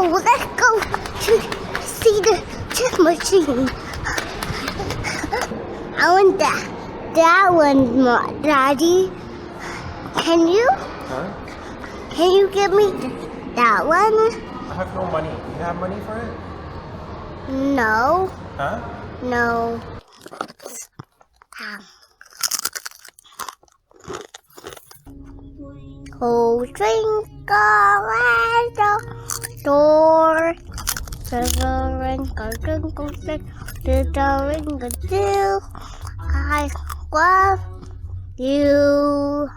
let's go to see the check machine. I want that one, Daddy. Can you? Huh? Can you give me that one? I have no money. You have money for it? No. Huh? No. Oh, twinkle at the door. Twinkle, twinkle, twinkle, twinkle, twinkle, twinkle, I love you.